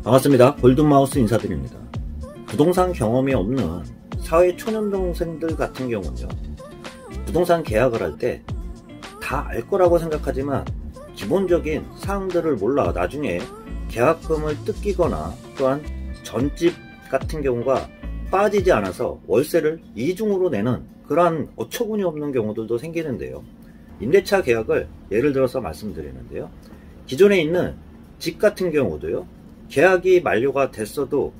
반갑습니다. 골든마우스 인사드립니다. 부동산 경험이 없는 사회 초년동생들 같은 경우는요, 부동산 계약을 할 때 다 알 거라고 생각하지만 기본적인 사항들을 몰라 나중에 계약금을 뜯기거나 또한 전집 같은 경우가 빠지지 않아서 월세를 이중으로 내는 그러한 어처구니 없는 경우들도 생기는데요. 임대차 계약을 예를 들어서 말씀드리는데요, 기존에 있는 집 같은 경우도요, 계약이 만료가 됐어도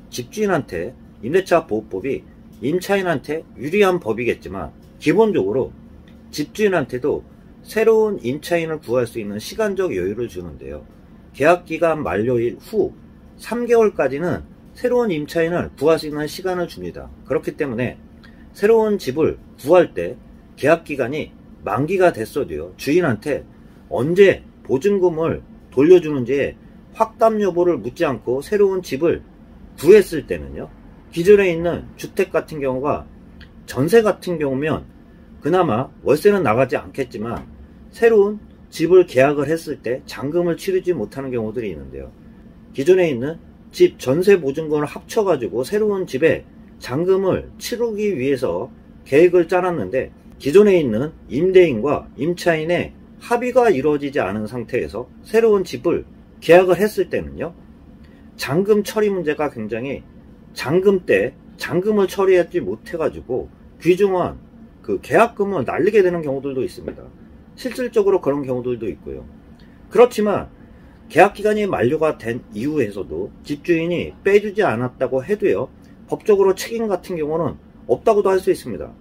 집주인한테 임대차 보호법이 임차인한테 유리한 법이겠지만 기본적으로 집주인한테도 새로운 임차인을 구할 수 있는 시간적 여유를 주는데요, 계약기간 만료일 후 3개월까지는 새로운 임차인을 구할 수 있는 시간을 줍니다. 그렇기 때문에 새로운 집을 구할 때 계약기간이 만기가 됐어도요, 주인한테 언제 보증금을 돌려주는지에 확답 여부를 묻지 않고 새로운 집을 구했을 때는요, 기존에 있는 주택 같은 경우가 전세 같은 경우면 그나마 월세는 나가지 않겠지만 새로운 집을 계약을 했을 때 잔금을 치르지 못하는 경우들이 있는데요, 기존에 있는 집 전세 보증금을 합쳐가지고 새로운 집에 잔금을 치르기 위해서 계획을 짜놨는데 기존에 있는 임대인과 임차인의 합의가 이루어지지 않은 상태에서 새로운 집을 계약을 했을 때는요, 잔금 처리 문제가 굉장히 잔금 때 잔금을 처리하지 못해가지고 귀중한 그 계약금을 날리게 되는 경우들도 있습니다. 실질적으로 그런 경우들도 있고요. 그렇지만 계약기간이 만료가 된 이후에서도 집주인이 빼주지 않았다고 해도요, 법적으로 책임 같은 경우는 없다고도 할 수 있습니다.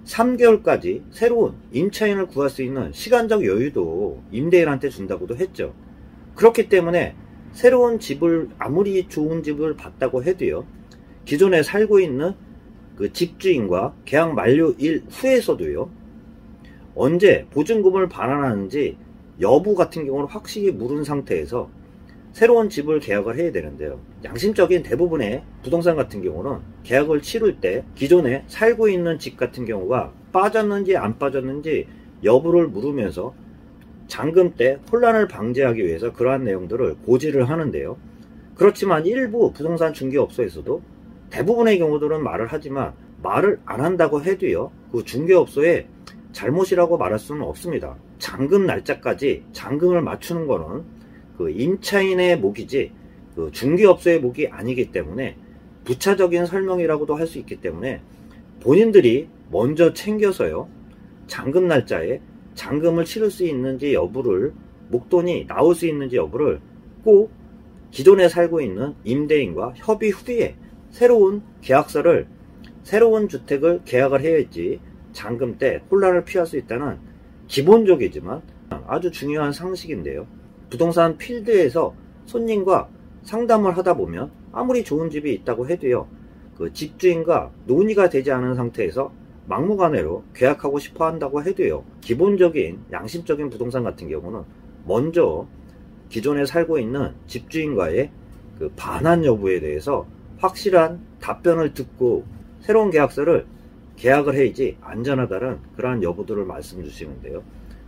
3개월까지 새로운 임차인을 구할 수 있는 시간적 여유도 임대인한테 준다고도 했죠. 그렇기 때문에 새로운 집을 아무리 좋은 집을 봤다고 해도요, 기존에 살고 있는 그 집주인과 계약 만료일 후에서도요, 언제 보증금을 반환하는지 여부 같은 경우는 확실히 물은 상태에서 새로운 집을 계약을 해야 되는데요, 양심적인 대부분의 부동산 같은 경우는 계약을 치를 때 기존에 살고 있는 집 같은 경우가 빠졌는지 안 빠졌는지 여부를 물으면서 잔금 때 혼란을 방지하기 위해서 그러한 내용들을 고지를 하는데요, 그렇지만 일부 부동산 중개업소에서도 대부분의 경우들은 말을 하지만 말을 안 한다고 해도요, 그 중개업소의 잘못이라고 말할 수는 없습니다. 잔금 날짜까지 잔금을 맞추는 거는 그 임차인의 몫이지 그 중개업소의 몫이 아니기 때문에 부차적인 설명이라고도 할 수 있기 때문에 본인들이 먼저 챙겨서요, 잔금 날짜에 잔금을 치를 수 있는지 여부를, 목돈이 나올 수 있는지 여부를 꼭 기존에 살고 있는 임대인과 협의 후에 새로운 계약서를, 새로운 주택을 계약을 해야지 잔금 때 혼란을 피할 수 있다는 기본적이지만 아주 중요한 상식인데요, 부동산 필드에서 손님과 상담을 하다 보면 아무리 좋은 집이 있다고 해도요, 그 집주인과 논의가 되지 않은 상태에서 막무가내로 계약하고 싶어 한다고 해도요, 기본적인 양심적인 부동산 같은 경우는 먼저 기존에 살고 있는 집주인과의 그 반환 여부에 대해서 확실한 답변을 듣고 새로운 계약서를 계약을 해야지 안전하다는 그러한 여부들을 말씀 주시는데요,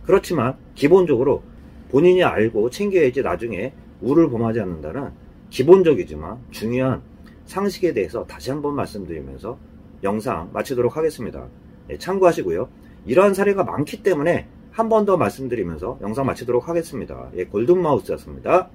그렇지만 기본적으로 본인이 알고 챙겨야지 나중에 우를 범하지 않는다는 기본적이지만 중요한 상식에 대해서 다시 한번 말씀드리면서 영상 마치도록 하겠습니다. 네, 참고하시고요. 이러한 사례가 많기 때문에 한 번 더 말씀드리면서 영상 마치도록 하겠습니다. 예, 골든마우스였습니다.